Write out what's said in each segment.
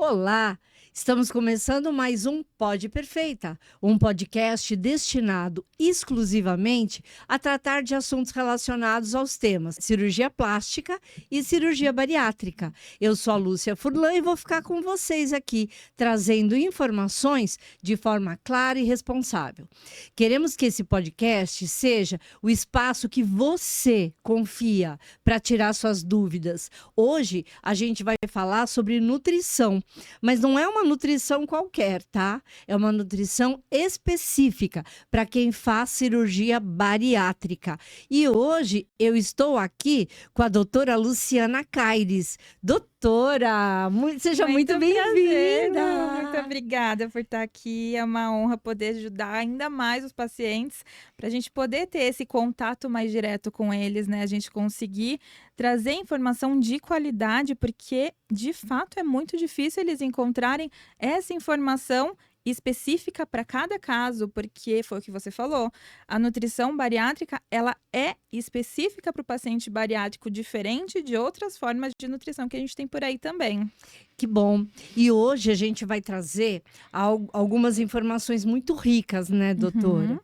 Olá, estamos começando mais um Pod Perfeita, um podcast destinado exclusivamente a tratar de assuntos relacionados aos temas cirurgia plástica e cirurgia bariátrica. Eu sou a Lúcia Furlan e vou ficar com vocês aqui, trazendo informações de forma clara e responsável. Queremos que esse podcast seja o espaço que você confia para tirar suas dúvidas. Hoje a gente vai falar sobre nutrição. Mas não é uma nutrição qualquer, tá? É uma nutrição específica para quem faz cirurgia bariátrica. E hoje eu estou aqui com a doutora Luciana Caires. Doutora, seja muito prazer, bem-vinda! muito obrigada por estar aqui. É uma honra poder ajudar ainda mais os pacientes, para a gente poder ter esse contato mais direto com eles, né? A gente conseguir trazer informação de qualidade, porque de fato é muito difícil eles encontrarem essa informação específica para cada caso, porque foi o que você falou, a nutrição bariátrica, ela é específica para o paciente bariátrico, diferente de outras formas de nutrição que a gente tem por aí também. Que bom! E hoje a gente vai trazer algumas informações muito ricas, né, doutora? Uhum.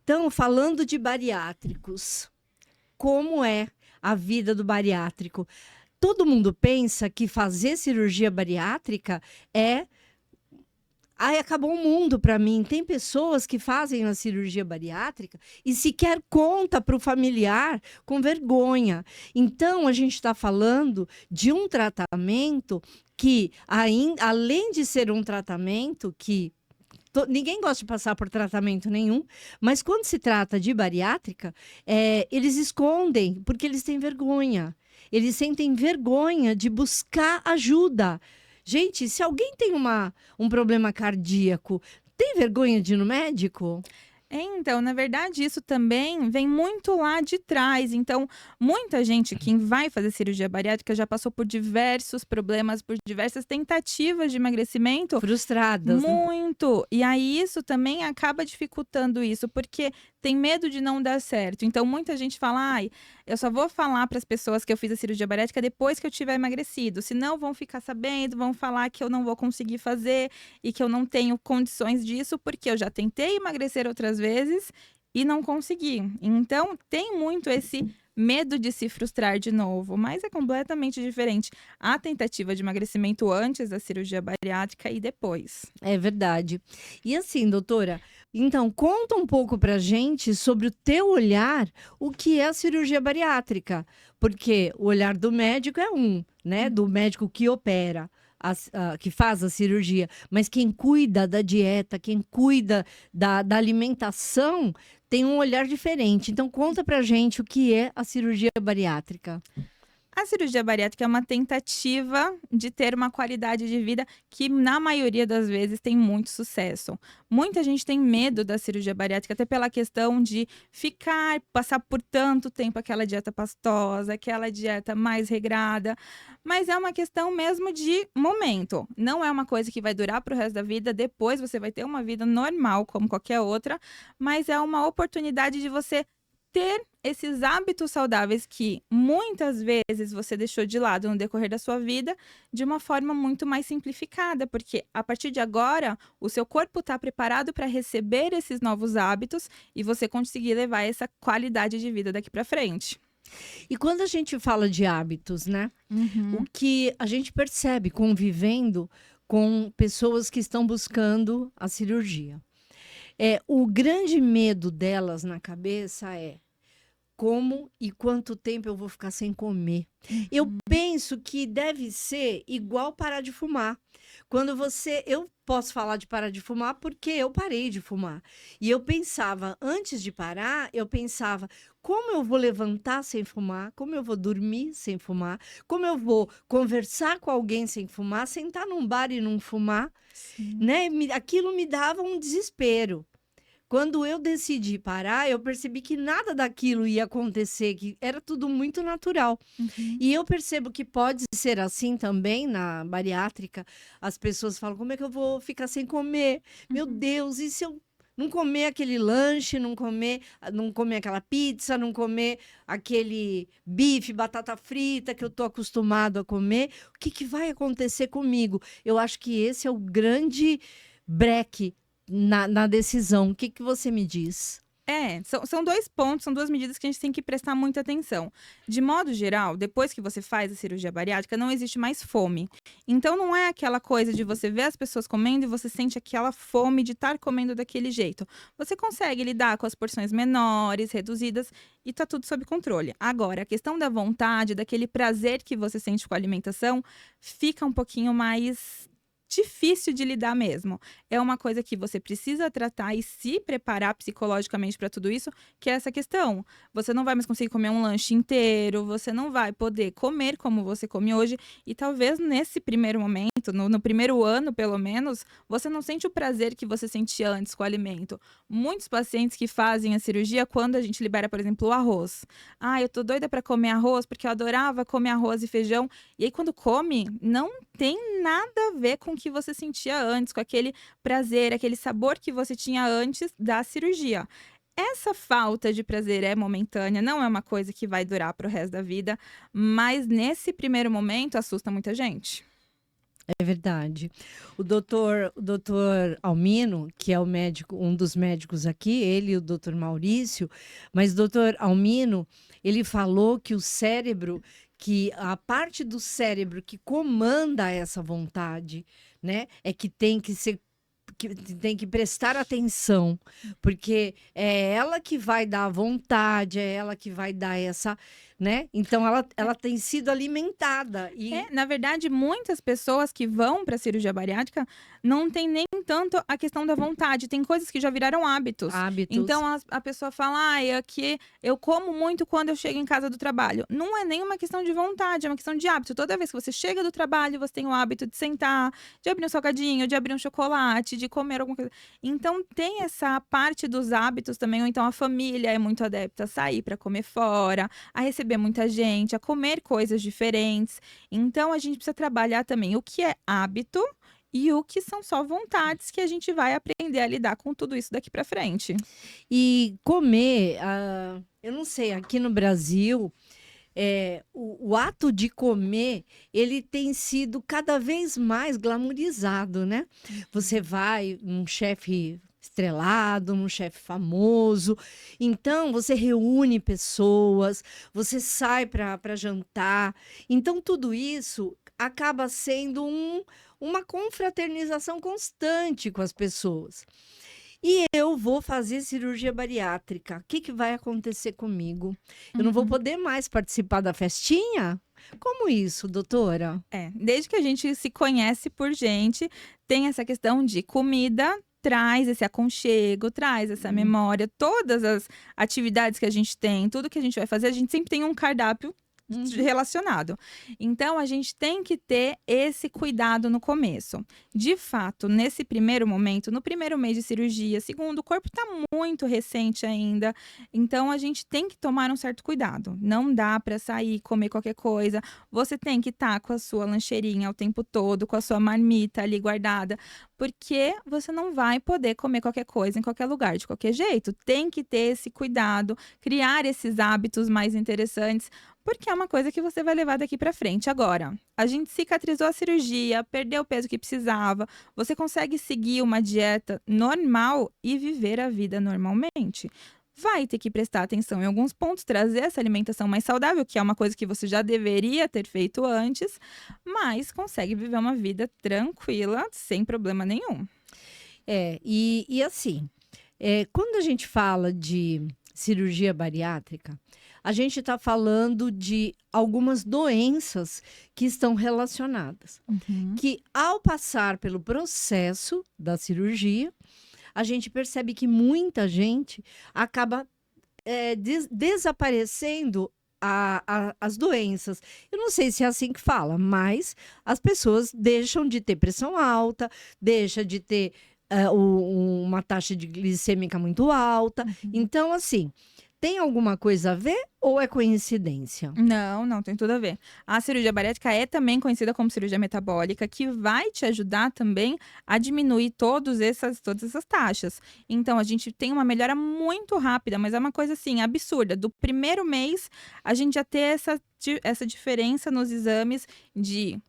Então, falando de bariátricos, como é a vida do bariátrico? Todo mundo pensa que fazer cirurgia bariátrica é. Ai, acabou o mundo para mim. Tem pessoas que fazem a cirurgia bariátrica e sequer conta para o familiar com vergonha. Então, a gente está falando de um tratamento que, além de ser um tratamento que ninguém gosta de passar por tratamento nenhum, mas quando se trata de bariátrica, eles escondem, porque eles têm vergonha. Eles sentem vergonha de buscar ajuda. Gente, se alguém tem um problema cardíaco, tem vergonha de ir no médico? Então, na verdade, isso também vem muito lá de trás. Então, muita gente que vai fazer cirurgia bariátrica já passou por diversos problemas, por diversas tentativas de emagrecimento. Frustradas, né? Muito. E aí isso também acaba dificultando isso, porque tem medo de não dar certo. Então muita gente fala: "Ai, eu só vou falar para as pessoas que eu fiz a cirurgia bariátrica depois que eu tiver emagrecido, senão vão ficar sabendo, vão falar que eu não vou conseguir fazer e que eu não tenho condições disso, porque eu já tentei emagrecer outras vezes e não consegui". Então tem muito esse medo de se frustrar de novo, mas é completamente diferente a tentativa de emagrecimento antes da cirurgia bariátrica e depois. É verdade. E assim, doutora, então conta um pouco pra gente sobre o teu olhar, o que é a cirurgia bariátrica, porque o olhar do médico é um, né, do médico que opera, que faz a cirurgia, mas quem cuida da dieta, quem cuida da alimentação, tem um olhar diferente. Então conta pra gente o que é a cirurgia bariátrica. A cirurgia bariátrica é uma tentativa de ter uma qualidade de vida que, na maioria das vezes, tem muito sucesso. Muita gente tem medo da cirurgia bariátrica, até pela questão de passar por tanto tempo aquela dieta pastosa, aquela dieta mais regrada. Mas é uma questão mesmo de momento. Não é uma coisa que vai durar para o resto da vida. Depois você vai ter uma vida normal, como qualquer outra, mas é uma oportunidade de você ter esses hábitos saudáveis que muitas vezes você deixou de lado no decorrer da sua vida, de uma forma muito mais simplificada, porque a partir de agora o seu corpo está preparado para receber esses novos hábitos e você conseguir levar essa qualidade de vida daqui para frente. E quando a gente fala de hábitos, né? O Uhum. que a gente percebe convivendo com pessoas que estão buscando a cirurgia. O grande medo delas na cabeça é como e quanto tempo eu vou ficar sem comer. Eu Uhum. penso que deve ser igual parar de fumar. Eu posso falar de parar de fumar porque eu parei de fumar. E eu pensava, antes de parar, eu pensava, como eu vou levantar sem fumar? Como eu vou dormir sem fumar? Como eu vou conversar com alguém sem fumar? Sentar num bar e não fumar? Sim. Né? Aquilo me dava um desespero. Quando eu decidi parar, eu percebi que nada daquilo ia acontecer, que era tudo muito natural. Uhum. E eu percebo que pode ser assim também na bariátrica. As pessoas falam: como é que eu vou ficar sem comer? Meu Uhum. Deus, e se eu não comer aquele lanche, não comer aquela pizza, não comer aquele bife, batata frita que eu estou acostumado a comer, o que que vai acontecer comigo? Eu acho que esse é o grande breque na decisão. O que que você me diz? São 2 pontos, são 2 medidas que a gente tem que prestar muita atenção. De modo geral, depois que você faz a cirurgia bariátrica, não existe mais fome. Então não é aquela coisa de você ver as pessoas comendo e você sente aquela fome de estar comendo daquele jeito. Você consegue lidar com as porções menores, reduzidas, e tá tudo sob controle. Agora, a questão da vontade, daquele prazer que você sente com a alimentação, fica um pouquinho mais difícil de lidar mesmo. É uma coisa que você precisa tratar e se preparar psicologicamente para tudo isso, que é essa questão. Você não vai mais conseguir comer um lanche inteiro, você não vai poder comer como você come hoje, e talvez nesse primeiro momento, no primeiro ano pelo menos, você não sente o prazer que você sentia antes com o alimento. Muitos pacientes que fazem a cirurgia, quando a gente libera, por exemplo, o arroz. Ah, eu tô doida para comer arroz, porque eu adorava comer arroz e feijão. E aí, quando come, não tem nada a ver com o que você sentia antes, com aquele prazer, aquele sabor que você tinha antes da cirurgia. Essa falta de prazer é momentânea, não é uma coisa que vai durar para o resto da vida, mas nesse primeiro momento assusta muita gente. É verdade. O doutor Almino, que é o médico, um dos médicos aqui, ele e o doutor Maurício, mas o doutor Almino, ele falou que o cérebro, que a parte do cérebro que comanda essa vontade, né, é que tem que ser, que tem que prestar atenção, porque é ela que vai dar a vontade, é ela que vai dar essa, né? Então ela tem sido alimentada e Na verdade, muitas pessoas que vão para a cirurgia bariátrica não tem nem tanto a questão da vontade, tem coisas que já viraram hábitos. hábitos. Então a pessoa fala, é que eu como muito quando eu chego em casa do trabalho. Não é nem uma questão de vontade, é uma questão de hábito. Toda vez que você chega do trabalho, você tem o hábito de sentar, de abrir um salgadinho, de abrir um chocolate, de comer alguma coisa. Então tem essa parte dos hábitos também, ou então a família é muito adepta a sair para comer fora, a receber muita gente, a comer coisas diferentes. Então a gente precisa trabalhar também o que é hábito e o que são só vontades que a gente vai aprender a lidar com tudo isso daqui para frente. E comer, eu não sei, aqui no Brasil, o ato de comer, ele tem sido cada vez mais glamourizado, né? Você vai num chefe estrelado, num chefe famoso, então você reúne pessoas, você sai para jantar, então tudo isso acaba sendo uma confraternização constante com as pessoas. E eu vou fazer cirurgia bariátrica. O que que vai acontecer comigo? Eu não vou Uhum. poder mais participar da festinha? Como isso, doutora? Desde que a gente se conhece por gente, tem essa questão de comida, traz esse aconchego, traz essa memória, todas as atividades que a gente tem, tudo que a gente vai fazer, a gente sempre tem um cardápio relacionado. Então a gente tem que ter esse cuidado no começo. De fato, nesse primeiro momento, no primeiro mês de cirurgia, segundo, o corpo está muito recente ainda, então a gente tem que tomar um certo cuidado. Não dá para sair comer qualquer coisa. Você tem que estar com a sua lancheirinha o tempo todo, com a sua marmita ali guardada, porque você não vai poder comer qualquer coisa em qualquer lugar de qualquer jeito. Tem que ter esse cuidado, criar esses hábitos mais interessantes, porque é uma coisa que você vai levar daqui para frente. Agora, a gente cicatrizou a cirurgia, perdeu o peso que precisava, você consegue seguir uma dieta normal e viver a vida normalmente. Vai ter que prestar atenção em alguns pontos, trazer essa alimentação mais saudável, que é uma coisa que você já deveria ter feito antes, mas consegue viver uma vida tranquila, sem problema nenhum. E assim, quando a gente fala de cirurgia bariátrica, a gente está falando de algumas doenças que estão relacionadas. Que ao passar pelo processo da cirurgia, a gente percebe que muita gente acaba desaparecendo as doenças. Eu não sei se é assim que fala, mas as pessoas deixam de ter pressão alta, deixam de ter uma taxa de glicêmica muito alta. Então, assim, Tem alguma coisa a ver ou é coincidência? Não, não tem tudo a ver. A cirurgia bariátrica é também conhecida como cirurgia metabólica, que vai te ajudar também a diminuir todas essas taxas. Então, a gente tem uma melhora muito rápida, mas é uma coisa assim, absurda. Do primeiro mês, a gente já ter essa diferença nos exames de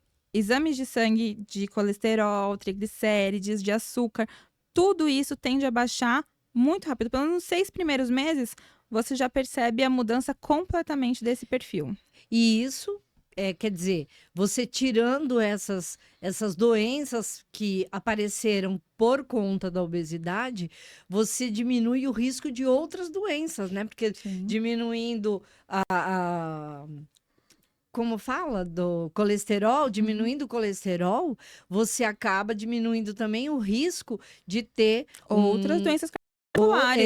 sangue, de colesterol, triglicérides, de açúcar. Tudo isso tende a baixar muito rápido. Pelo menos nos 6 primeiros meses, você já percebe a mudança completamente desse perfil. E isso, quer dizer, você tirando essas doenças que apareceram por conta da obesidade, você diminui o risco de outras doenças, né? Porque Sim. diminuindo como fala, do colesterol, diminuindo o colesterol, você acaba diminuindo também o risco de ter Outras doenças cardiovasculares.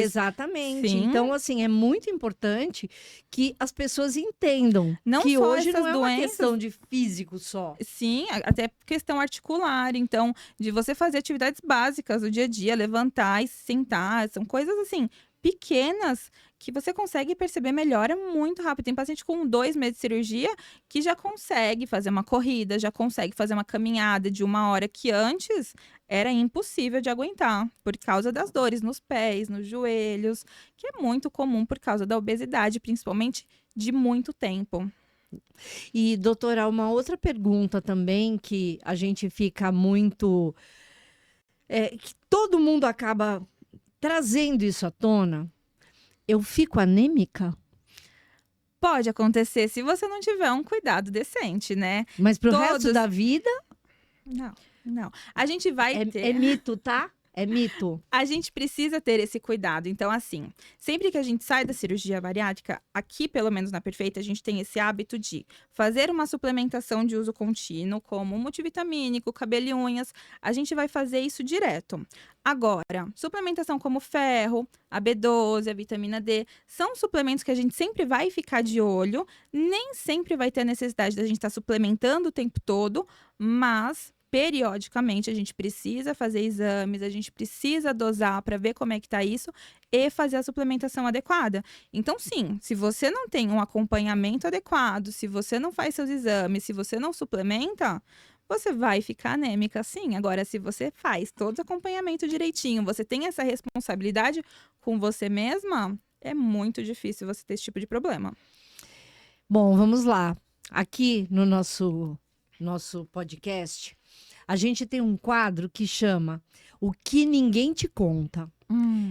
Exatamente. Sim. Então, assim, é muito importante que as pessoas entendam Não que só hoje essas não é uma doenças. questão de físico só. Sim, até questão articular. Então, de você fazer atividades básicas do dia a dia, levantar e sentar, são coisas assim, pequenas, que você consegue perceber melhora muito rápido. Tem paciente com 2 meses de cirurgia que já consegue fazer uma corrida, já consegue fazer uma caminhada de 1 hora, que antes era impossível de aguentar, por causa das dores nos pés, nos joelhos, que é muito comum por causa da obesidade, principalmente de muito tempo. E, doutora, uma outra pergunta também que a gente fica muito. Que todo mundo acaba trazendo isso à tona. Eu fico anêmica? Pode acontecer se você não tiver um cuidado decente, né? Mas pro resto Todos- da vida Não, não. A gente vai ter. é mito, tá? É mito. A gente precisa ter esse cuidado. Então, assim, sempre que a gente sai da cirurgia bariátrica, aqui, pelo menos na Perfeita, a gente tem esse hábito de fazer uma suplementação de uso contínuo, como multivitamínico, cabelo e unhas. A gente vai fazer isso direto. Agora, suplementação como ferro, a B12, a vitamina D, são suplementos que a gente sempre vai ficar de olho. Nem sempre vai ter a necessidade da gente estar suplementando o tempo todo, mas periodicamente a gente precisa fazer exames, a gente precisa dosar para ver como é que tá isso e fazer a suplementação adequada. Então, sim, se você não tem um acompanhamento adequado, se você não faz seus exames, se você não suplementa, você vai ficar anêmica, sim. Agora, se você faz todo o acompanhamento direitinho, você tem essa responsabilidade com você mesma, é muito difícil você ter esse tipo de problema. Bom, vamos lá. Aqui no nosso podcast, a gente tem um quadro que chama O que Ninguém Te Conta.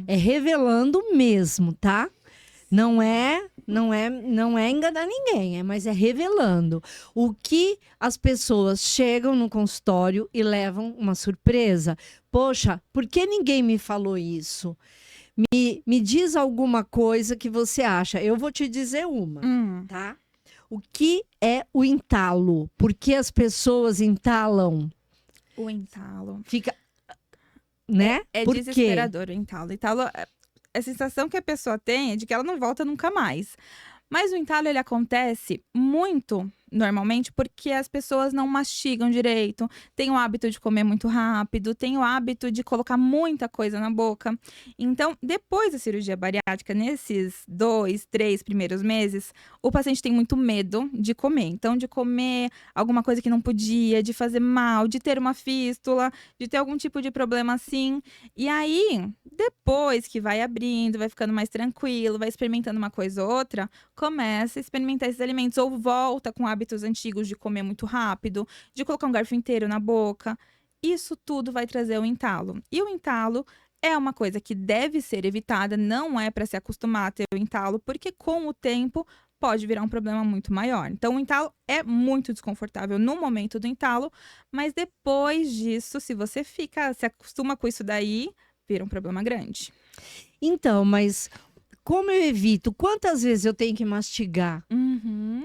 É revelando mesmo, tá? Não é enganar ninguém, mas é revelando o que as pessoas chegam no consultório e levam uma surpresa. Poxa, por que ninguém me falou isso? Me diz alguma coisa que você acha. Eu vou te dizer uma, tá? O que é o entalo? Por que as pessoas entalam? O entalo. Fica, né? É Por quê? desesperador o entalo. O entalo, a sensação que a pessoa tem é de que ela não volta nunca mais. Mas o entalo, ele acontece muito, normalmente, porque as pessoas não mastigam direito, têm o hábito de comer muito rápido, têm o hábito de colocar muita coisa na boca. Então, depois da cirurgia bariátrica, nesses 2, 3 primeiros meses, o paciente tem muito medo de comer. Então, de comer alguma coisa que não podia, de fazer mal, de ter uma fístula, de ter algum tipo de problema assim. E aí, depois que vai abrindo, vai ficando mais tranquilo, vai experimentando uma coisa ou outra, começa a experimentar esses alimentos ou volta com hábitos antigos de comer muito rápido, de colocar um garfo inteiro na boca. Isso tudo vai trazer o entalo. E o entalo é uma coisa que deve ser evitada, não é para se acostumar a ter o entalo, porque com o tempo pode virar um problema muito maior. Então, o entalo é muito desconfortável no momento do entalo, mas depois disso, se você se acostuma com isso daí, vira um problema grande. Então, mas como eu evito? Quantas vezes eu tenho que mastigar?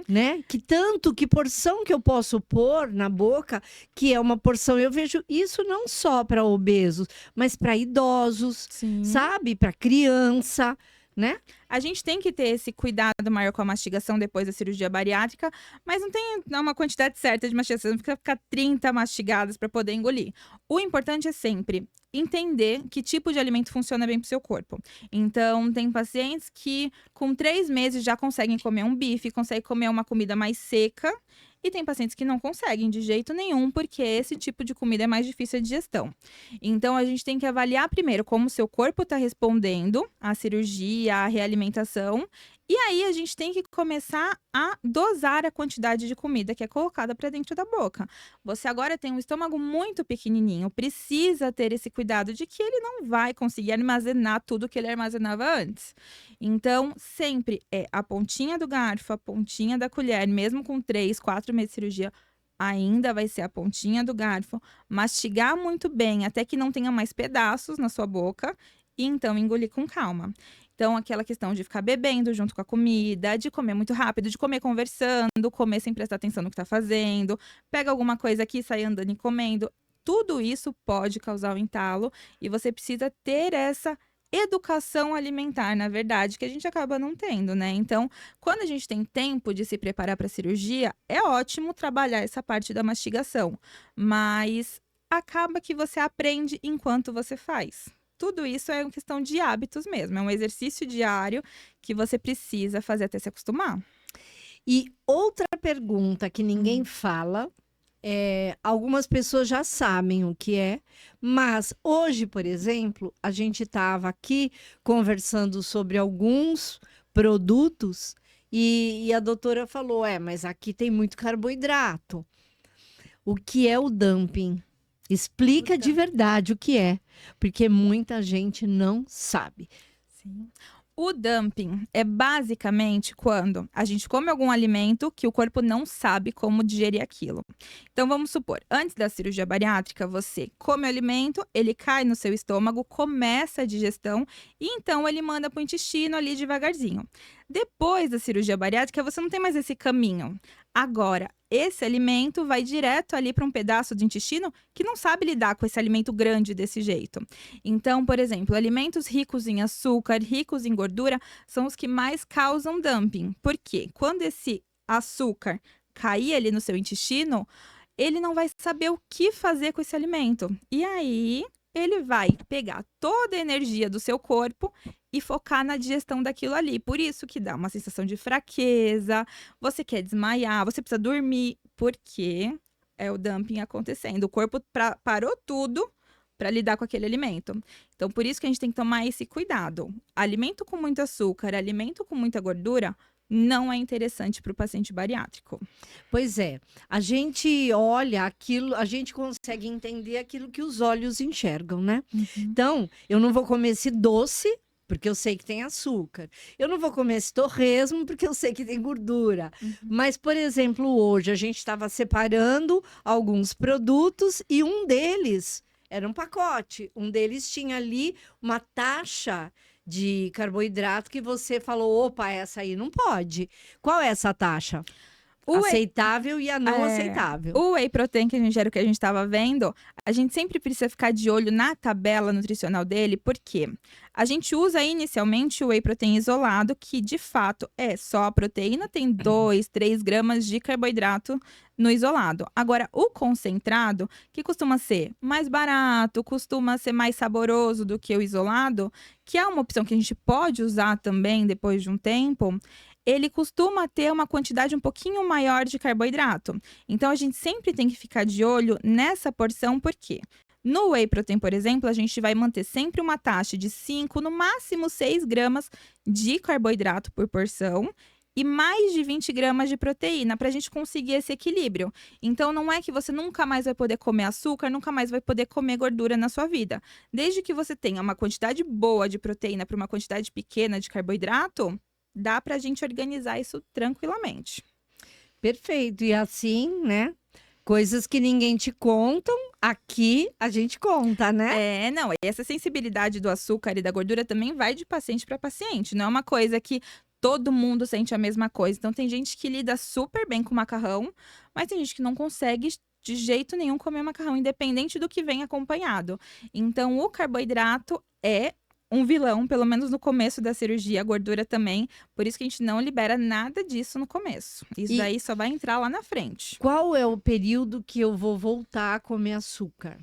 Né? Que porção que eu posso pôr na boca, que é uma porção. Eu vejo isso não só para obesos, mas para idosos, Sim. sabe? Para criança, né? A gente tem que ter esse cuidado maior com a mastigação depois da cirurgia bariátrica, mas não tem uma quantidade certa de mastigação, não precisa ficar 30 mastigadas para poder engolir. O importante é sempre entender que tipo de alimento funciona bem para o seu corpo. Então, tem pacientes que com 3 meses já conseguem comer um bife, conseguem comer uma comida mais seca, e tem pacientes que não conseguem de jeito nenhum, porque esse tipo de comida é mais difícil de digestão. Então, a gente tem que avaliar primeiro como o seu corpo está respondendo à cirurgia, à realimentação. E aí, a gente tem que começar a dosar a quantidade de comida que é colocada para dentro da boca. Você agora tem um estômago muito pequenininho, precisa ter esse cuidado de que ele não vai conseguir armazenar tudo que ele armazenava antes. Então, sempre é a pontinha do garfo, a pontinha da colher, mesmo com 3, 4 meses de cirurgia, ainda vai ser a pontinha do garfo, mastigar muito bem até que não tenha mais pedaços na sua boca e então engolir com calma. Então, aquela questão de ficar bebendo junto com a comida, de comer muito rápido, de comer conversando, comer sem prestar atenção no que está fazendo, pega alguma coisa aqui, sai andando e comendo. Tudo isso pode causar um entalo e você precisa ter essa educação alimentar, na verdade, que a gente acaba não tendo, né? Então, quando a gente tem tempo de se preparar para a cirurgia, é ótimo trabalhar essa parte da mastigação, mas acaba que você aprende enquanto você faz. Tudo isso é uma questão de hábitos mesmo, é um exercício diário que você precisa fazer até se acostumar. E outra pergunta que ninguém fala, algumas pessoas já sabem o que é, mas hoje, por exemplo, a gente estava aqui conversando sobre alguns produtos e a doutora falou: mas aqui tem muito carboidrato. O que é o dumping? Explica de verdade o que é, porque muita gente não sabe. Sim. O dumping é basicamente quando a gente come algum alimento que o corpo não sabe como digerir aquilo. Então, vamos supor, antes da cirurgia bariátrica, você come o alimento, ele cai no seu estômago, começa a digestão e então ele manda para o intestino ali devagarzinho. Depois da cirurgia bariátrica, você não tem mais esse caminho. Agora, esse alimento vai direto ali para um pedaço do intestino que não sabe lidar com esse alimento grande desse jeito. Então, por exemplo, alimentos ricos em açúcar, ricos em gordura, são os que mais causam dumping. Por quê? Quando esse açúcar cair ali no seu intestino, ele não vai saber o que fazer com esse alimento. E aí, ele vai pegar toda a energia do seu corpo e focar na digestão daquilo ali. Por isso que dá uma sensação de fraqueza, você quer desmaiar, você precisa dormir, porque é o dumping acontecendo. O corpo parou tudo para lidar com aquele alimento. Então, por isso que a gente tem que tomar esse cuidado. Alimento com muito açúcar, alimento com muita gordura, não é interessante para o paciente bariátrico. Pois é, a gente olha aquilo, a gente consegue entender aquilo que os olhos enxergam, né? Então, eu não vou comer esse doce, porque eu sei que tem açúcar. Eu não vou comer esse torresmo, porque eu sei que tem gordura. Mas, por exemplo, hoje a gente estava separando alguns produtos e um deles era um pacote. Um deles tinha ali uma taxa de carboidrato que você falou: opa, essa aí não pode. Qual é essa taxa? Aceitável e a não aceitável. O whey protein, que a gente era o que a gente estava vendo, a gente sempre precisa ficar de olho na tabela nutricional dele, porque a gente usa inicialmente o whey protein isolado, que de fato é só a proteína, tem 2, 3 gramas de carboidrato no isolado. Agora, o concentrado, que costuma ser mais barato, costuma ser mais saboroso do que o isolado, que é uma opção que a gente pode usar também depois de um tempo, ele costuma ter uma quantidade um pouquinho maior de carboidrato. Então, a gente sempre tem que ficar de olho nessa porção, porque no whey protein, por exemplo, a gente vai manter sempre uma taxa de 5, no máximo 6 gramas de carboidrato por porção e mais de 20 gramas de proteína, para a gente conseguir esse equilíbrio. Então, não é que você nunca mais vai poder comer açúcar, nunca mais vai poder comer gordura na sua vida. Desde que você tenha uma quantidade boa de proteína para uma quantidade pequena de carboidrato, dá pra gente organizar isso tranquilamente. Perfeito. E assim, né? Coisas que ninguém te contam, aqui a gente conta, né? Não, e essa sensibilidade do açúcar e da gordura também vai de paciente para paciente. Não é uma coisa que todo mundo sente a mesma coisa. Então, tem gente que lida super bem com macarrão, mas tem gente que não consegue de jeito nenhum comer macarrão, independente do que vem acompanhado. Então, o carboidrato é um vilão, pelo menos no começo da cirurgia, a gordura também. Por isso que a gente não libera nada disso no começo. Isso E- daí só vai entrar lá na frente. Qual é o período que eu vou voltar a comer açúcar?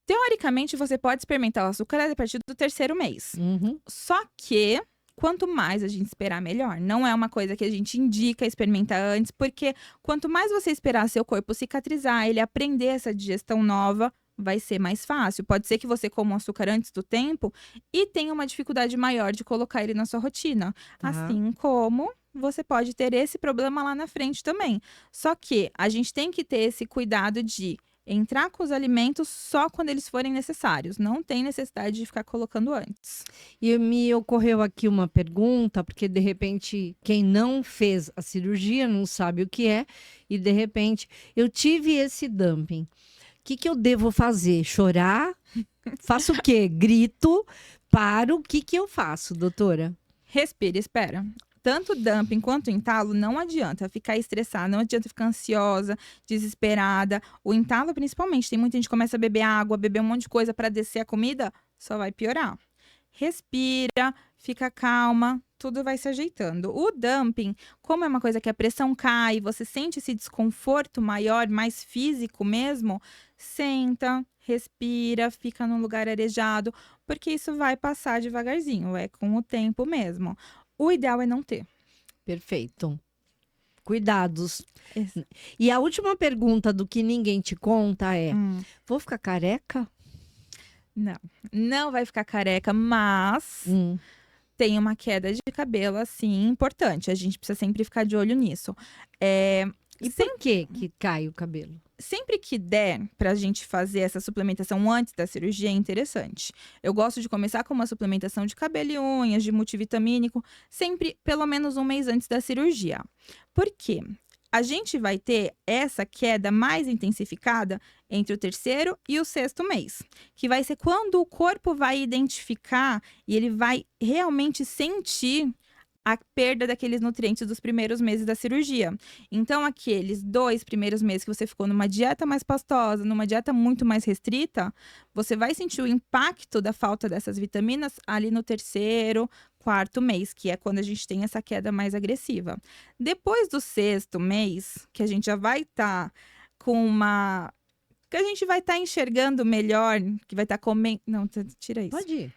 Teoricamente, você pode experimentar o açúcar a partir do 3º mês. Uhum. Só que, quanto mais a gente esperar, melhor. Não é uma coisa que a gente indica experimentar antes, porque quanto mais você esperar seu corpo cicatrizar, ele aprender essa digestão nova, vai ser mais fácil. Pode ser que você coma o açúcar antes do tempo e tenha uma dificuldade maior de colocar ele na sua rotina. Tá. Assim como você pode ter esse problema lá na frente também. Só que a gente tem que ter esse cuidado de entrar com os alimentos só quando eles forem necessários. Não tem necessidade de ficar colocando antes. E me ocorreu aqui uma pergunta, porque de repente quem não fez a cirurgia não sabe o que é, e de repente eu tive esse dumping. O que eu devo fazer? Chorar? Faço o quê? Grito? Paro? O que eu faço, doutora? Respira, espera. Tanto dumping quanto entalo, não adianta ficar estressada, não adianta ficar ansiosa, desesperada. O entalo, principalmente, tem muita gente que começa a beber água, beber um monte de coisa para descer a comida, só vai piorar. Respira, fica calma, tudo vai se ajeitando. O dumping, como é uma coisa que a pressão cai, você sente esse desconforto maior, mais físico mesmo, senta, respira, fica num lugar arejado, porque isso vai passar devagarzinho, é com o tempo mesmo. O ideal é não ter. Perfeito. Cuidados. Esse- E a última pergunta do que ninguém te conta é: vou ficar careca? Não vai ficar careca, mas tem uma queda de cabelo, assim, importante. A gente precisa sempre ficar de olho nisso. E por que cai o cabelo? Sempre que der pra gente fazer essa suplementação antes da cirurgia é interessante. Eu gosto de começar com uma suplementação de cabelo e unhas, de multivitamínico, sempre pelo menos um mês antes da cirurgia. Por quê? A gente vai ter essa queda mais intensificada entre o 3º e o 6º mês, que vai ser quando o corpo vai identificar e ele vai realmente sentir a perda daqueles nutrientes dos primeiros meses da cirurgia. Então, aqueles 2 primeiros meses que você ficou numa dieta mais pastosa, numa dieta muito mais restrita, você vai sentir o impacto da falta dessas vitaminas ali no 3º, 4º mês, que é quando a gente tem essa queda mais agressiva. Depois do 6º mês, que a gente já vai estar com uma... que a gente vai estar enxergando melhor, que vai estar comendo... Não, tira isso. Pode ir.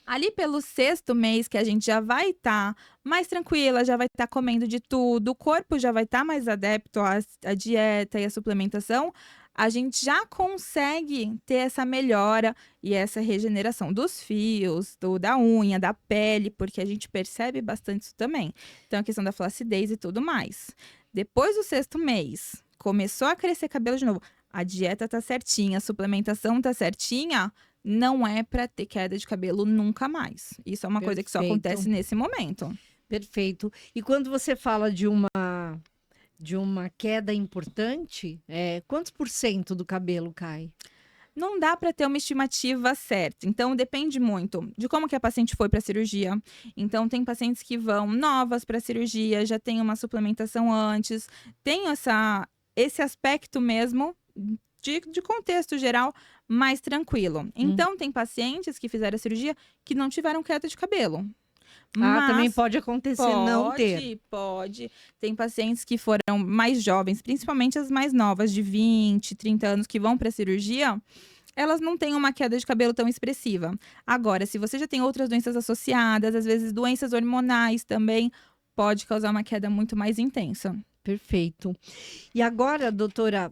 Ali pelo 6º mês, que a gente já vai estar mais tranquila, já vai estar comendo de tudo, o corpo já vai estar mais adepto à dieta e à suplementação, a gente já consegue ter essa melhora e essa regeneração dos fios, da unha, da pele, porque a gente percebe bastante isso também. Então, a questão da flacidez e tudo mais. Depois do 6º mês, começou a crescer cabelo de novo, a dieta tá certinha, a suplementação tá certinha, não é para ter queda de cabelo nunca mais. Isso é uma coisa que só Perfeito. acontece nesse momento. Perfeito. E quando você fala de uma queda importante, quantos % do cabelo cai? Não dá para ter uma estimativa certa. Então, depende muito de como que a paciente foi para a cirurgia. Então, tem pacientes que vão novas para a cirurgia, já tem uma suplementação antes, tem esse aspecto mesmo de contexto geral mais tranquilo. Então, tem pacientes que fizeram a cirurgia que não tiveram queda de cabelo. Também pode acontecer não ter. Pode. Tem pacientes que foram mais jovens, principalmente as mais novas, de 20, 30 anos, que vão para a cirurgia, elas não têm uma queda de cabelo tão expressiva. Agora, se você já tem outras doenças associadas, às vezes doenças hormonais também, pode causar uma queda muito mais intensa. Perfeito. E agora, doutora,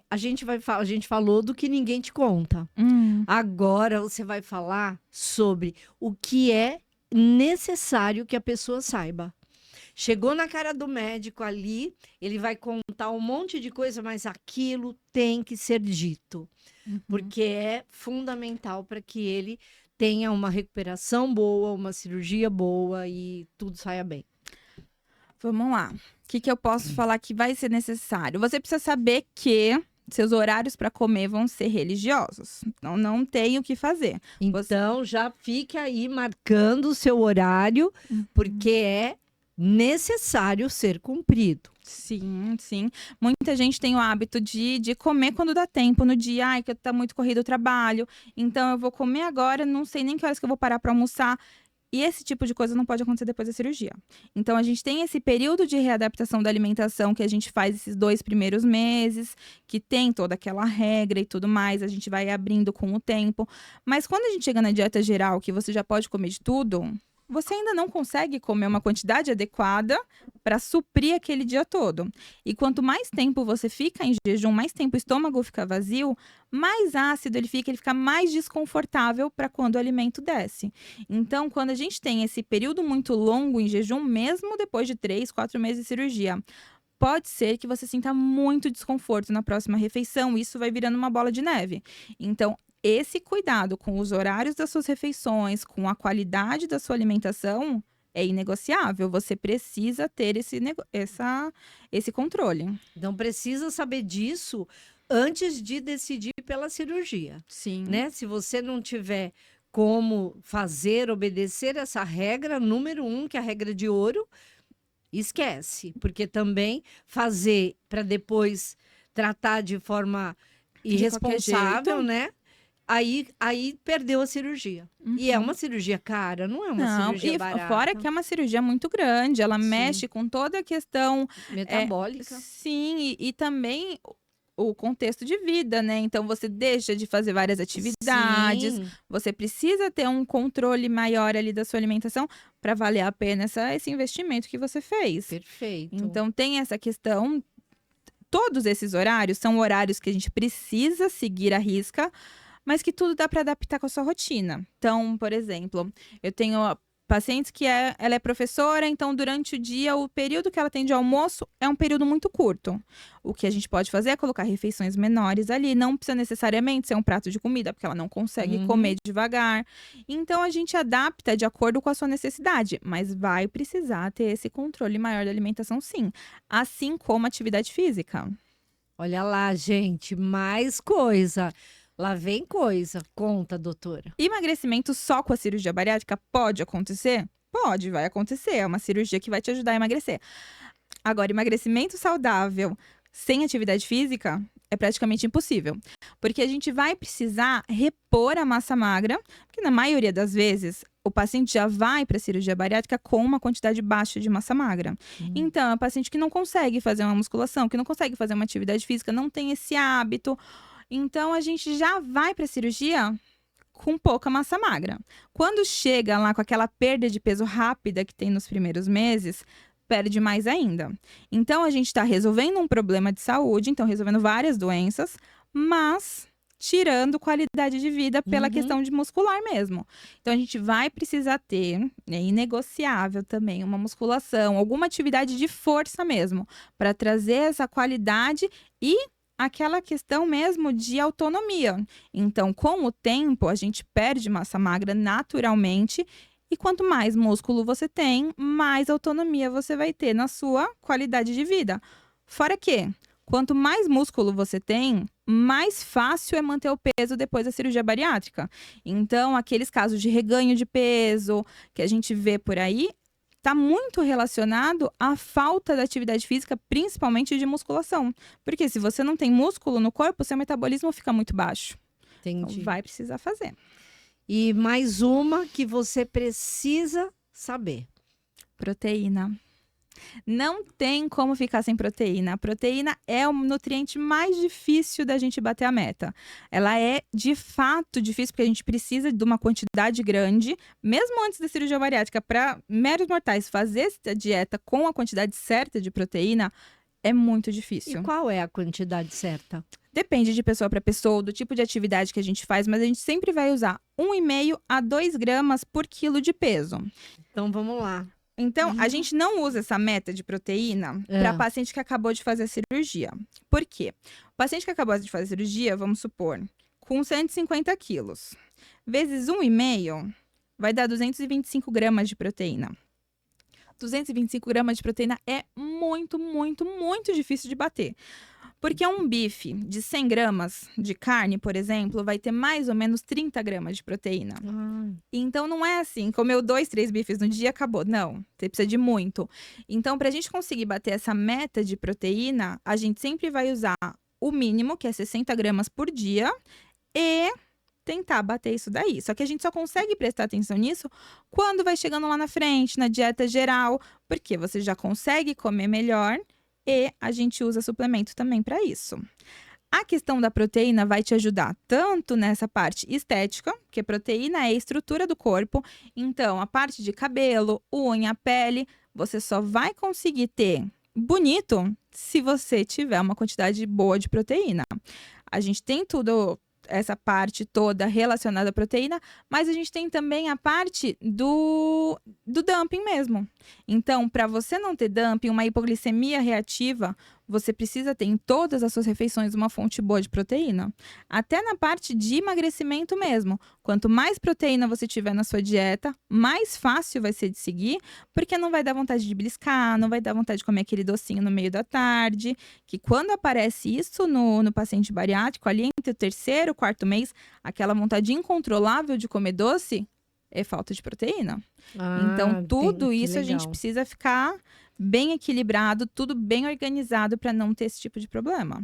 a gente falou do que ninguém te conta. Agora você vai falar sobre o que é necessário que a pessoa saiba. Chegou na cara do médico ali, ele vai contar um monte de coisa, mas aquilo tem que ser dito, porque é fundamental para que ele tenha uma recuperação boa, uma cirurgia boa e tudo saia bem. Vamos lá. O que eu posso falar que vai ser necessário? Você precisa saber que seus horários para comer vão ser religiosos. Então, não tem o que fazer. Então, já fique aí marcando o seu horário, porque é necessário ser cumprido. Sim, sim. Muita gente tem o hábito de comer quando dá tempo no dia. Ai, que tá muito corrido o trabalho, então eu vou comer agora, não sei nem que horas que eu vou parar para almoçar. E esse tipo de coisa não pode acontecer depois da cirurgia. Então, a gente tem esse período de readaptação da alimentação que a gente faz esses 2 primeiros meses, que tem toda aquela regra e tudo mais, a gente vai abrindo com o tempo. Mas quando a gente chega na dieta geral, que você já pode comer de tudo, você ainda não consegue comer uma quantidade adequada para suprir aquele dia todo. E quanto mais tempo você fica em jejum, mais tempo o estômago fica vazio, mais ácido ele fica mais desconfortável para quando o alimento desce. Então, quando a gente tem esse período muito longo em jejum, mesmo depois de 3, 4 meses de cirurgia, pode ser que você sinta muito desconforto na próxima refeição, isso vai virando uma bola de neve. Então, esse cuidado com os horários das suas refeições, com a qualidade da sua alimentação, é inegociável. Você precisa ter esse controle. Então precisa saber disso antes de decidir pela cirurgia, Sim. né? Se você não tiver como fazer, obedecer essa regra, número 1, que é a regra de ouro, esquece. Porque também fazer para depois tratar de forma De qualquer irresponsável, jeito. né? Aí perdeu a cirurgia. E é Uhum. uma cirurgia cara, não é uma Não, cirurgia e barata. fora que é uma cirurgia muito grande, ela Sim. mexe com toda a questão Metabólica. sim, e também o contexto de vida, né? Então você deixa de fazer várias atividades, Sim, você precisa ter um controle maior ali da sua alimentação para valer a pena esse investimento que você fez. perfeito. Então tem essa questão. Todos esses horários são horários que a gente precisa seguir à risca, mas que tudo dá para adaptar com a sua rotina. Então, por exemplo, eu tenho pacientes que ela é professora, então durante o dia, o período que ela tem de almoço é um período muito curto. O que a gente pode fazer é colocar refeições menores ali, não precisa necessariamente ser um prato de comida, porque ela não consegue comer devagar. Então, a gente adapta de acordo com a sua necessidade, mas vai precisar ter esse controle maior da alimentação, sim. Assim como atividade física. Olha lá, gente, mais coisa. Lá vem coisa. Conta, doutora. Emagrecimento só com a cirurgia bariátrica pode acontecer? Pode, vai acontecer. É uma cirurgia que vai te ajudar a emagrecer. Agora, emagrecimento saudável sem atividade física é praticamente impossível. Porque a gente vai precisar repor a massa magra, porque na maioria das vezes o paciente já vai para a cirurgia bariátrica com uma quantidade baixa de massa magra. Então, é um paciente que não consegue fazer uma musculação, que não consegue fazer uma atividade física, não tem esse hábito. Então, a gente já vai para a cirurgia com pouca massa magra. Quando chega lá com aquela perda de peso rápida que tem nos primeiros meses, perde mais ainda. Então, a gente está resolvendo um problema de saúde, então resolvendo várias doenças, mas tirando qualidade de vida pela questão de muscular mesmo. Então, a gente vai precisar ter, é inegociável também, uma musculação, alguma atividade de força mesmo, para trazer essa qualidade e aquela questão mesmo de autonomia. Então, com o tempo, a gente perde massa magra naturalmente. E quanto mais músculo você tem, mais autonomia você vai ter na sua qualidade de vida. Fora que, quanto mais músculo você tem, mais fácil é manter o peso depois da cirurgia bariátrica. Então, aqueles casos de reganho de peso que a gente vê por aí, está muito relacionado à falta da atividade física, principalmente de musculação. Porque se você não tem músculo no corpo, seu metabolismo fica muito baixo. Entendi. Então, vai precisar fazer. E mais uma que você precisa saber. Proteína. Não tem como ficar sem proteína. A proteína é o nutriente mais difícil da gente bater a meta. Ela é, de fato, difícil porque a gente precisa de uma quantidade grande, mesmo antes da cirurgia bariátrica, para meros mortais fazer essa dieta com a quantidade certa de proteína é muito difícil. E qual é a quantidade certa? Depende de pessoa para pessoa, do tipo de atividade que a gente faz, mas a gente sempre vai usar 1,5 a 2 gramas por quilo de peso. Então vamos lá. Então, a gente não usa essa meta de proteína para paciente que acabou de fazer a cirurgia. Por quê? O paciente que acabou de fazer a cirurgia, vamos supor, com 150 quilos, vezes 1,5, vai dar 225 gramas de proteína. 225 gramas de proteína é muito, muito, muito difícil de bater. Porque um bife de 100 gramas de carne, por exemplo, vai ter mais ou menos 30 gramas de proteína. Ah, Então não é assim, comeu 2, 3 bifes no dia, acabou. Não, você precisa de muito. Então, pra gente conseguir bater essa meta de proteína, a gente sempre vai usar o mínimo, que é 60 gramas por dia, e tentar bater isso daí. Só que a gente só consegue prestar atenção nisso quando vai chegando lá na frente, na dieta geral, porque você já consegue comer melhor e a gente usa suplemento também para isso. A questão da proteína vai te ajudar tanto nessa parte estética, porque proteína é a estrutura do corpo, então a parte de cabelo, unha, pele, você só vai conseguir ter bonito se você tiver uma quantidade boa de proteína. A gente tem tudo, essa parte toda relacionada à proteína, mas a gente tem também a parte do dumping mesmo. Então, para você não ter dumping, uma hipoglicemia reativa, você precisa ter em todas as suas refeições uma fonte boa de proteína. Até na parte de emagrecimento mesmo. Quanto mais proteína você tiver na sua dieta, mais fácil vai ser de seguir, porque não vai dar vontade de beliscar, não vai dar vontade de comer aquele docinho no meio da tarde, que quando aparece isso no paciente bariátrico, ali entre o terceiro e o quarto mês, aquela vontade incontrolável de comer doce, é falta de proteína. Então, tudo que isso a gente legal. precisa ficar bem equilibrado, tudo bem organizado para não ter esse tipo de problema.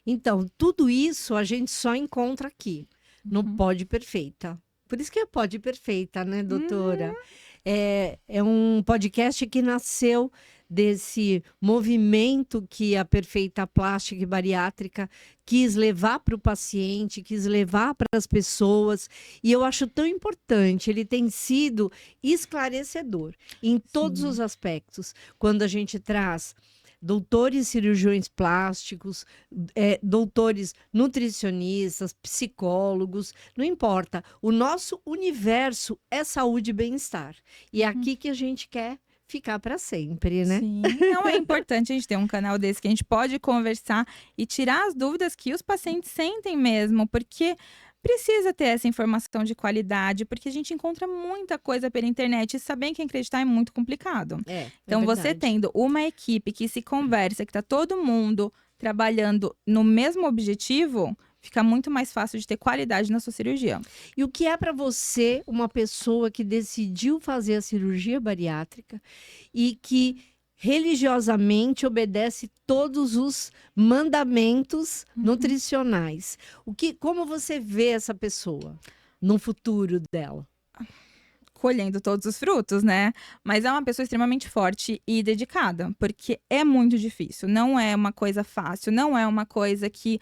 Então, tudo isso a gente só encontra aqui, no Uhum. Pod Perfeita. Por isso que é Pod Perfeita, né, doutora? Uhum. É um podcast que nasceu desse movimento que a Perfeita Plástica e Bariátrica quis levar para o paciente, quis levar para as pessoas. E eu acho tão importante, ele tem sido esclarecedor em todos Sim. os aspectos. Quando a gente traz doutores cirurgiões plásticos, doutores nutricionistas, psicólogos, não importa. O nosso universo é saúde e bem-estar. E é aqui que a gente quer ficar para sempre, né? Sim, não é importante a gente ter um canal desse que a gente pode conversar e tirar as dúvidas que os pacientes sentem mesmo, porque precisa ter essa informação de qualidade, porque a gente encontra muita coisa pela internet e saber em quem acreditar é muito complicado. Então, você verdade. tendo uma equipe que se conversa, que está todo mundo trabalhando no mesmo objetivo, fica muito mais fácil de ter qualidade na sua cirurgia. E o que é para você uma pessoa que decidiu fazer a cirurgia bariátrica e que religiosamente obedece todos os mandamentos nutricionais? Como você vê essa pessoa no futuro dela? Colhendo todos os frutos, né? Mas é uma pessoa extremamente forte e dedicada, porque é muito difícil, não é uma coisa fácil, não é uma coisa que,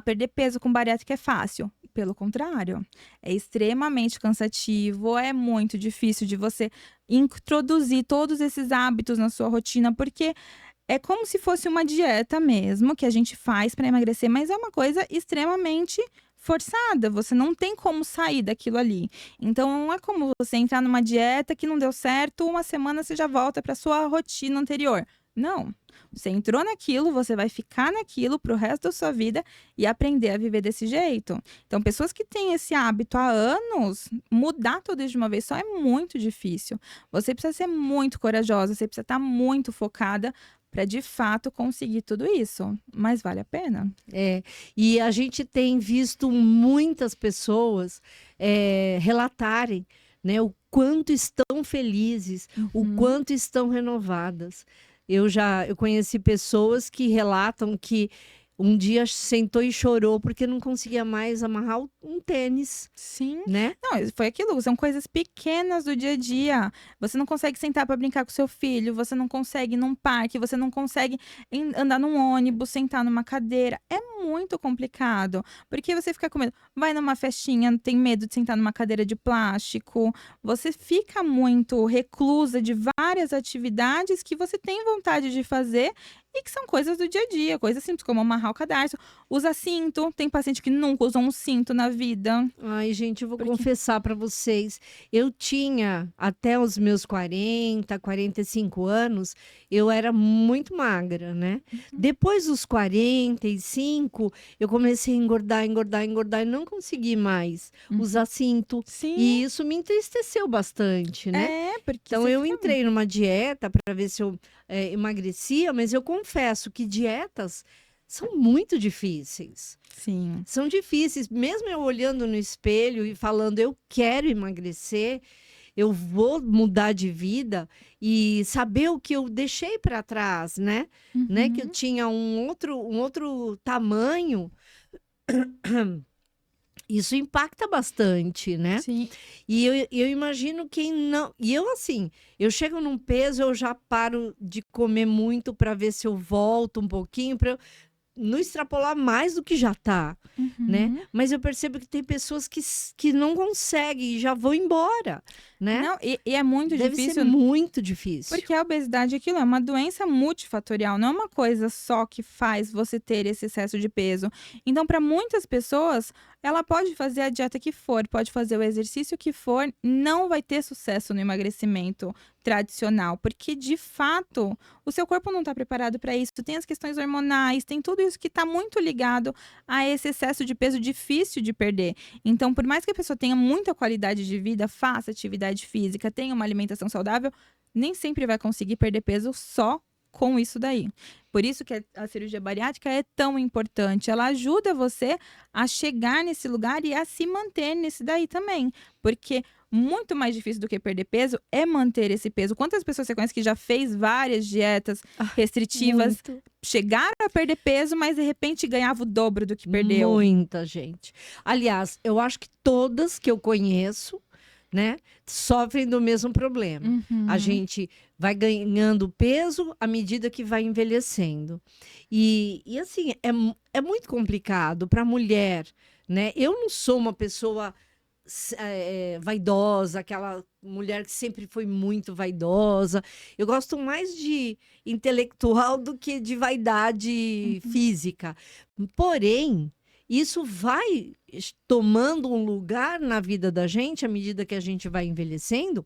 perder peso com bariátrica é fácil. Pelo contrário, é extremamente cansativo, é muito difícil de você introduzir todos esses hábitos na sua rotina, porque é como se fosse uma dieta mesmo que a gente faz para emagrecer, mas é uma coisa extremamente forçada, você não tem como sair daquilo ali. Então não é como você entrar numa dieta que não deu certo, uma semana você já volta para sua rotina anterior. Não. Você entrou naquilo, você vai ficar naquilo pro resto da sua vida e aprender a viver desse jeito. Então, pessoas que têm esse hábito há anos, mudar tudo isso de uma vez só é muito difícil. Você precisa ser muito corajosa, você precisa estar muito focada para de fato conseguir tudo isso. Mas vale a pena. E a gente tem visto muitas pessoas relatarem, né, o quanto estão felizes, o quanto estão renovadas. Eu conheci pessoas que relatam que um dia sentou e chorou porque não conseguia mais amarrar um tênis, Sim. né? Não, foi aquilo, são coisas pequenas do dia a dia. Você não consegue sentar para brincar com seu filho, você não consegue ir num parque, você não consegue andar num ônibus, sentar numa cadeira. É muito complicado, porque você fica com medo. Vai numa festinha, tem medo de sentar numa cadeira de plástico. Você fica muito reclusa de várias atividades que você tem vontade de fazer e que são coisas do dia a dia, coisas simples, como amarrar o cadarço, usa cinto. Tem paciente que nunca usou um cinto na vida. Ai, gente, eu vou Porque- confessar para vocês, eu tinha até os meus 40, 45 anos, eu era muito magra, né? Depois dos 45, eu comecei a engordar, engordar, engordar e não consegui mais usar cinto. Sim. E isso me entristeceu bastante, né? Porque Então você eu fica- entrei numa dieta para ver se eu emagrecia, mas eu confesso que dietas são muito difíceis. Sim. São difíceis, mesmo eu olhando no espelho e falando, eu quero emagrecer, eu vou mudar de vida e saber o que eu deixei para trás, né? Que eu Uhum. tinha um outro tamanho, isso impacta bastante, né? Sim. E eu imagino quem não. E eu, assim, eu chego num peso, eu já paro de comer muito para ver se eu volto um pouquinho, para não extrapolar mais do que já tá, né? Uhum. Mas eu percebo que tem pessoas que não conseguem e já vão embora, né? Não, e é muito Deve ser difícil. muito difícil. Porque a obesidade é aquilo, é uma doença multifatorial, não é uma coisa só que faz você ter esse excesso de peso. Então, para muitas pessoas, ela pode fazer a dieta que for, pode fazer o exercício que for, não vai ter sucesso no emagrecimento tradicional, porque de fato o seu corpo não está preparado para isso. Tem as questões hormonais, tem tudo isso que está muito ligado a esse excesso de peso difícil de perder. Então, por mais que a pessoa tenha muita qualidade de vida, faça atividade física, tenha uma alimentação saudável, nem sempre vai conseguir perder peso só com isso daí. Por isso que a cirurgia bariátrica é tão importante. Ela ajuda você a chegar nesse lugar e a se manter nesse daí também. Porque muito mais difícil do que perder peso é manter esse peso. Quantas pessoas você conhece que já fez várias dietas restritivas, Muito. chegaram a perder peso, mas de repente ganhava o dobro do que perdeu? Muita gente. Aliás, eu acho que todas que eu conheço, né, sofrem do mesmo problema. A Uhum. gente vai ganhando peso à medida que vai envelhecendo. E assim, é muito complicado para a mulher, né? Eu não sou uma pessoa vaidosa, aquela mulher que sempre foi muito vaidosa. Eu gosto mais de intelectual do que de vaidade física. Porém, isso vai tomando um lugar na vida da gente à medida que a gente vai envelhecendo,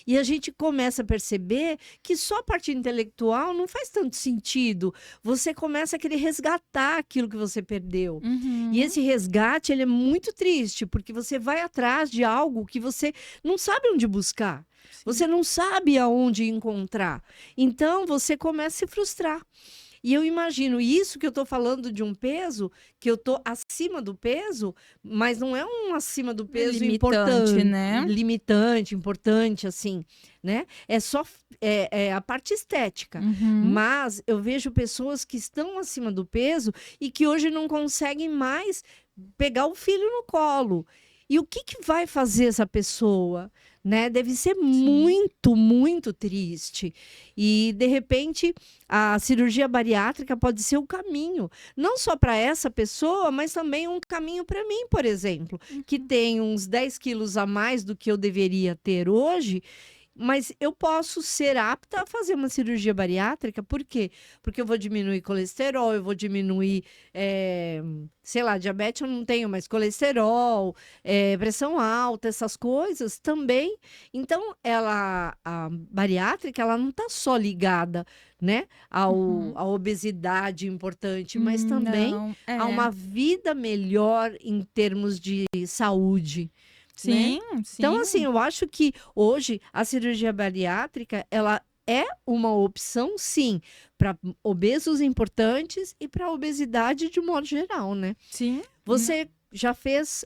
e a gente começa a perceber que só a parte intelectual não faz tanto sentido. Você começa a querer resgatar aquilo que você perdeu. Uhum. E esse resgate, ele é muito triste, porque você vai atrás de algo que você não sabe onde buscar. Você não sabe aonde encontrar. Então, você começa a se frustrar. E eu imagino isso que eu estou falando de um peso, que eu estou acima do peso, mas não é um acima do peso Limitante, importante, né? limitante, importante, assim, né? É só a parte estética. Uhum. Mas eu vejo pessoas que estão acima do peso e que hoje não conseguem mais pegar o filho no colo. E o que vai fazer essa pessoa? Né? Deve ser muito, muito triste. E, de repente, a cirurgia bariátrica pode ser o caminho. Não só para essa pessoa, mas também um caminho para mim, por exemplo, que tem uns 10 quilos a mais do que eu deveria ter hoje. Mas eu posso ser apta a fazer uma cirurgia bariátrica, por quê? Porque eu vou diminuir colesterol, eu vou diminuir, sei lá, diabetes eu não tenho, mas colesterol, pressão alta, essas coisas também. Então, a bariátrica, ela não está só ligada, né, à obesidade importante, mas também Não, a uma vida melhor em termos de saúde. Né? Sim, Então, sim. assim, eu acho que hoje a cirurgia bariátrica, ela é uma opção, sim, para obesos importantes e para obesidade de modo geral, né? Sim. Você já fez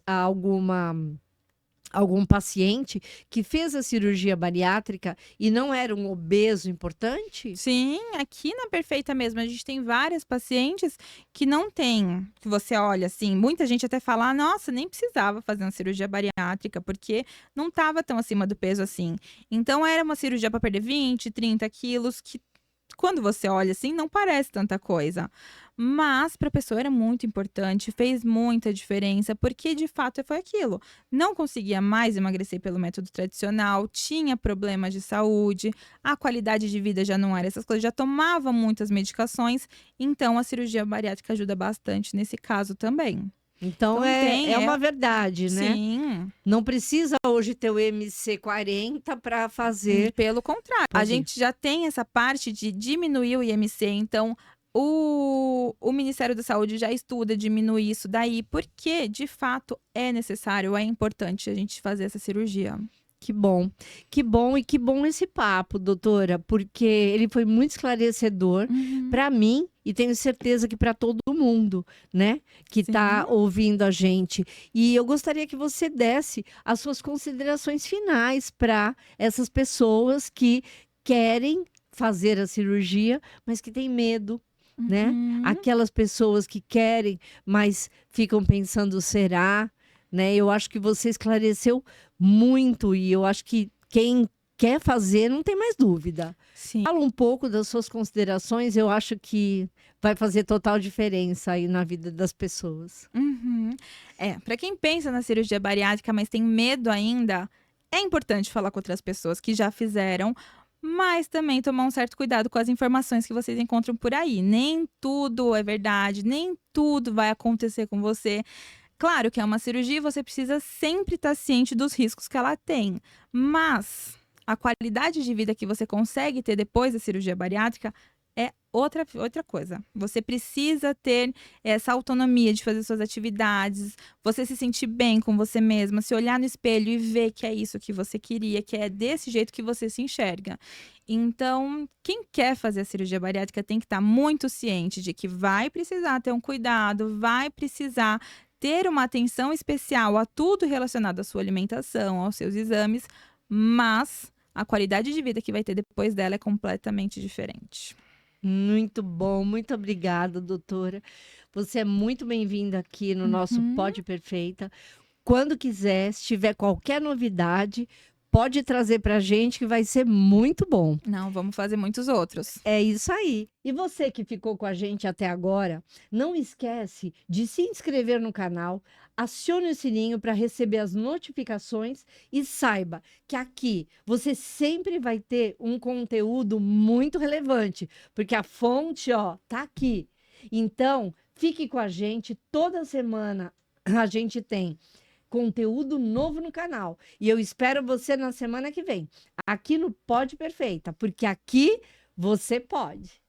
algum paciente que fez a cirurgia bariátrica e não era um obeso importante? Sim, aqui na Perfeita mesmo, a gente tem várias pacientes que não têm, que você olha assim, muita gente até fala: "Ah, nossa, nem precisava fazer uma cirurgia bariátrica, porque não estava tão acima do peso assim". Então era uma cirurgia para perder 20, 30 quilos, que quando você olha assim, não parece tanta coisa. Mas para a pessoa era muito importante, fez muita diferença, porque de fato foi aquilo. Não conseguia mais emagrecer pelo método tradicional, tinha problemas de saúde, a qualidade de vida já não era essas coisas, já tomava muitas medicações, então a cirurgia bariátrica ajuda bastante nesse caso também. Então, Então é uma verdade, né? sim. Não precisa hoje ter o MC40 para fazer. Pelo contrário, a Pode ir. gente já tem essa parte de diminuir o IMC, então o Ministério da Saúde já estuda diminuir isso daí, porque de fato é necessário, é importante a gente fazer essa cirurgia. Que bom e que bom esse papo, doutora, porque ele foi muito esclarecedor para mim e tenho certeza que para todo mundo, né, que está Sim. ouvindo a gente. E eu gostaria que você desse as suas considerações finais para essas pessoas que querem fazer a cirurgia, mas que têm medo, né? Uhum. Aquelas pessoas que querem, mas ficam pensando, será? Né? Eu acho que você esclareceu muito e eu acho que quem quer fazer não tem mais dúvida. Sim. Fala um pouco das suas considerações, eu acho que vai fazer total diferença aí na vida das pessoas. Uhum. Para quem pensa na cirurgia bariátrica, mas tem medo ainda, é importante falar com outras pessoas que já fizeram, mas também tomar um certo cuidado com as informações que vocês encontram por aí. Nem tudo é verdade, nem tudo vai acontecer com você. Claro que é uma cirurgia e você precisa sempre estar ciente dos riscos que ela tem, mas a qualidade de vida que você consegue ter depois da cirurgia bariátrica é outra coisa. Você precisa ter essa autonomia de fazer suas atividades, você se sentir bem com você mesma, se olhar no espelho e ver que é isso que você queria, que é desse jeito que você se enxerga. Então, quem quer fazer a cirurgia bariátrica tem que estar muito ciente de que vai precisar ter um cuidado, vai precisar ter uma atenção especial a tudo relacionado à sua alimentação, aos seus exames, mas a qualidade de vida que vai ter depois dela é completamente diferente. Muito bom, muito obrigada, doutora. Você é muito bem-vinda aqui no nosso Uhum. Pod Perfeita. Quando quiser, se tiver qualquer novidade, pode trazer para a gente que vai ser muito bom. Não, vamos fazer muitos outros. É isso aí. E você que ficou com a gente até agora, não esquece de se inscrever no canal, acione o sininho para receber as notificações e saiba que aqui você sempre vai ter um conteúdo muito relevante, porque a fonte, ó, tá aqui. Então, fique com a gente, toda semana a gente tem conteúdo novo no canal. E eu espero você na semana que vem, aqui no Pod Perfeita, porque aqui você pode.